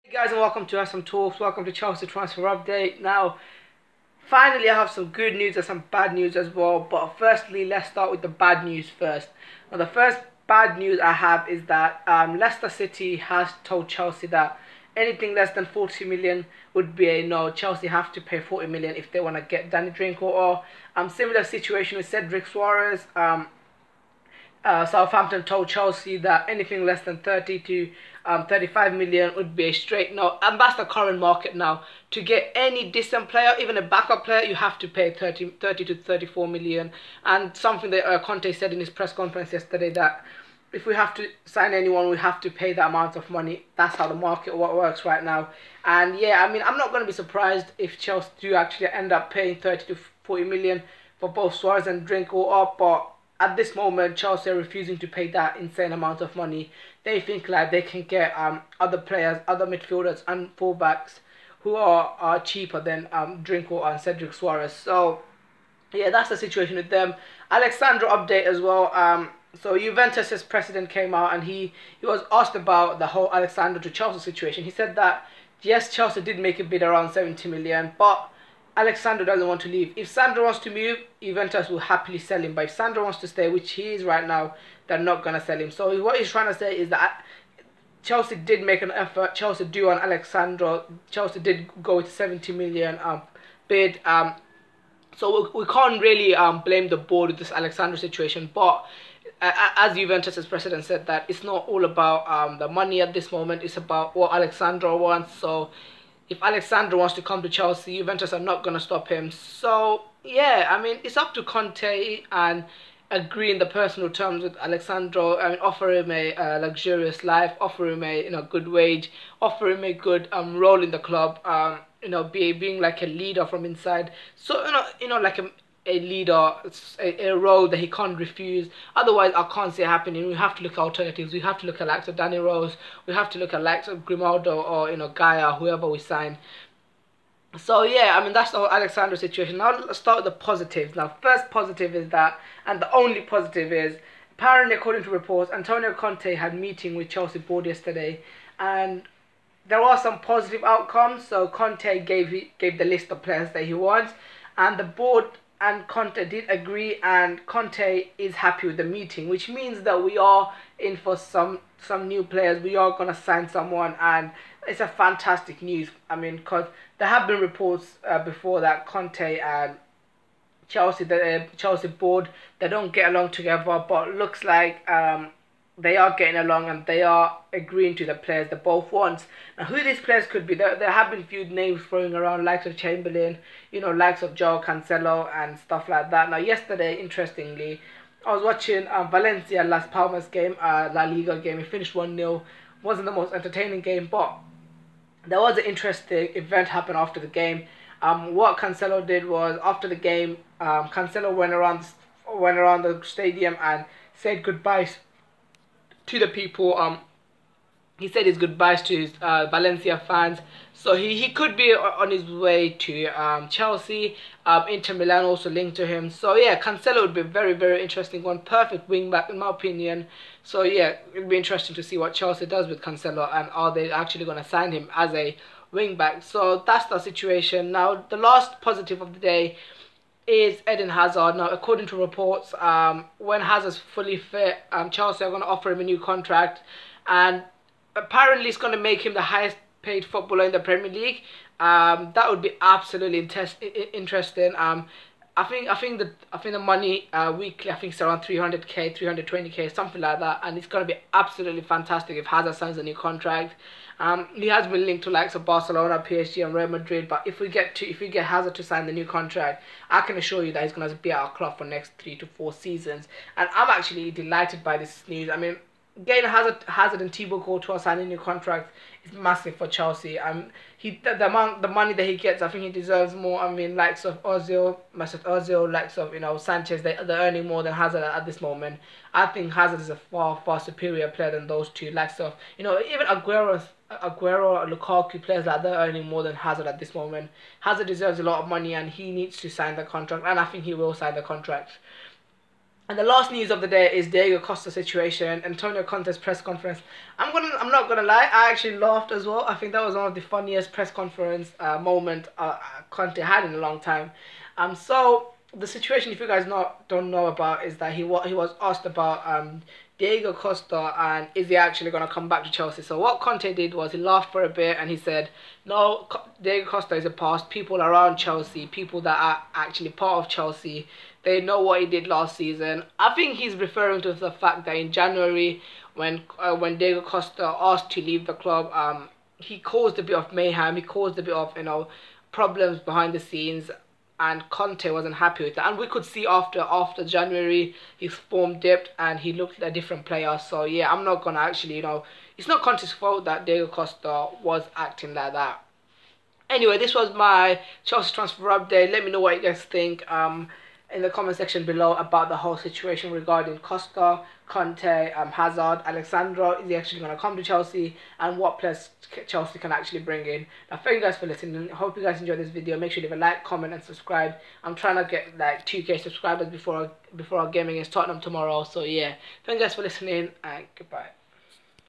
Hey guys, and welcome to Some Talks. Welcome to Chelsea Transfer Update. Now, finally I have some good news and some bad news as well. But firstly, let's start with the bad news first. Now, the first bad news I have is that Leicester City has told Chelsea that anything less than 40 million would be a no. Chelsea have to pay 40 million if they want to get Danny Drinkwater. Similar situation with Cedric Suarez. Southampton told Chelsea that anything less than 30 to 35 million would be a straight no, and that's the current market now. To get any decent player, even a backup player, you have to pay 30 to 34 million. And something that Conte said in his press conference yesterday, that if we have to sign anyone, we have to pay that amount of money. That's how the market works right now. And yeah, I mean, I'm not going to be surprised if Chelsea do actually end up paying 30 to 40 million for both Suarez and Drinkwater, but at this moment, Chelsea are refusing to pay that insane amount of money. They think like they can get other players, other midfielders and fullbacks who are cheaper than Drinkwater and Cedric Suarez. So yeah, that's the situation with them. Alex Sandro update as well. So Juventus's president came out and he was asked about the whole Alex Sandro to Chelsea situation. He said that yes, Chelsea did make a bid around 70 million, but Alex Sandro doesn't want to leave. If Sandro wants to move, Juventus will happily sell him. But if Sandro wants to stay, which he is right now, they're not going to sell him. So what he's trying to say is that Chelsea did make an effort. Chelsea do on Alex Sandro. Chelsea did go with 70 million bid. So we can't really blame the board with this Alex Sandro situation. But as Juventus' president said, that it's not all about the money at this moment. It's about what Alex Sandro wants. So if Alex Sandro wants to come to Chelsea, Juventus are not going to stop him. So, yeah, I mean, it's up to Conte and agree in the personal terms with Alex Sandro. I mean, offer him a luxurious life, offer him a good wage, offer him a good role in the club, being like a leader from inside. So, like a leader, a role that he can't refuse. Otherwise, I can't see it happening. We have to look at alternatives. We have to look at likes of Danny Rose. We have to look at likes of Grimaldo or Gaia, whoever we sign. So yeah, I mean, that's the whole Alex Sandro situation. Now let's start with the positives. Now, first positive is that, and the only positive is, apparently according to reports, Antonio Conte had a meeting with Chelsea board yesterday, and there are some positive outcomes. So Conte gave the list of players that he wants, and the board and Conte did agree, and Conte is happy with the meeting, which means that we are in for some new players. We are going to sign someone, and it's a fantastic news. I mean, because there have been reports before that Conte and Chelsea, the Chelsea board, they don't get along together, but looks like they are getting along and they are agreeing to the players they both want. Now, who these players could be, there have been few names throwing around, likes of Chamberlain, likes of Joao Cancelo and stuff like that. Now, yesterday, interestingly, I was watching Valencia Las Palmas game, La Liga game. It finished 1-0. Wasn't the most entertaining game, but there was an interesting event happen after the game. What Cancelo did was, after the game, Cancelo went around the stadium and said goodbyes to the people. He said his goodbyes to his Valencia fans. So he could be on his way to Chelsea. Inter Milan also linked to him. So yeah, Cancelo would be a very, very interesting one. Perfect wing back in my opinion. So yeah, it'll be interesting to see what Chelsea does with Cancelo, and are they actually going to sign him as a wing back. So that's the situation. Now, the last positive of the day is Eden Hazard. Now, according to reports, when Hazard's fully fit, Chelsea are going to offer him a new contract, and apparently it's going to make him the highest paid footballer in the Premier League. That would be absolutely interesting. I think the money weekly, I think it's around 300k, 320k, something like that, and it's going to be absolutely fantastic if Hazard signs a new contract. He has been linked to likes of Barcelona, PSG, and Real Madrid. But if we get Hazard to sign the new contract, I can assure you that he's going to be at our club for the next 3 to 4 seasons. And I'm actually delighted by this news. I mean, getting Hazard and Thibaut Courtois signing a new contract is massive for Chelsea. The money that he gets, I think he deserves more. I mean, likes of Ozil, Mesut Ozil, likes of Sanchez, they're earning more than Hazard at this moment. I think Hazard is a far superior player than those two. Likes of even Aguero, Lukaku, players like they're earning more than Hazard at this moment. Hazard deserves a lot of money, and he needs to sign the contract, and I think he will sign the contract. And the last news of the day is Diego Costa situation, Antonio Conte's press conference. I'm not gonna lie, I actually laughed as well. I think that was one of the funniest press conference moment Conte had in a long time. So the situation, if you guys don't know about, is that he was asked about Diego Costa and is he actually gonna come back to Chelsea. So what Conte did was he laughed for a bit and he said, no, Diego Costa is a past. People around Chelsea, people that are actually part of Chelsea, they know what he did last season. I think he's referring to the fact that in January, when Diego Costa asked to leave the club, he caused a bit of mayhem. He caused a bit of problems behind the scenes, and Conte wasn't happy with that. And we could see after January, his form dipped and he looked a different player. So yeah, I'm not gonna actually it's not Conte's fault that Diego Costa was acting like that. Anyway, this was my Chelsea transfer update. Let me know what you guys think in the comment section below about the whole situation regarding Costa, Conte, Hazard, Sandro. Is he actually going to come to Chelsea? And what players Chelsea can actually bring in? Now, thank you guys for listening. I hope you guys enjoyed this video. Make sure you leave a like, comment, and subscribe. I'm trying to get like 2K subscribers before our game against Tottenham tomorrow. So yeah, thank you guys for listening, and goodbye.